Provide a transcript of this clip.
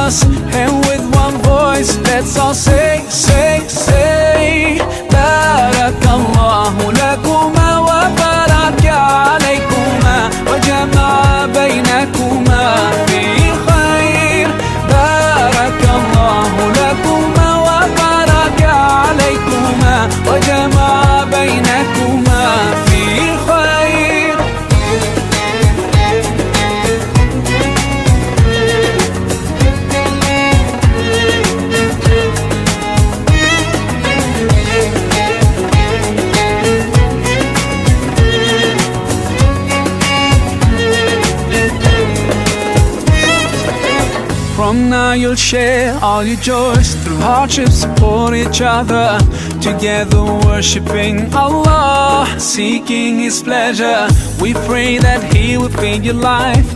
us. And with one voice, let's all say بارك الله لكما وبارك عليكما وجمع بينكما في خير. بارك الله لكما وبارك عليكما وجمع بينكما في خير. From now you'll share all your joys, through hardships support each other, together worshiping Allah, seeking His pleasure. We pray that He will feed your life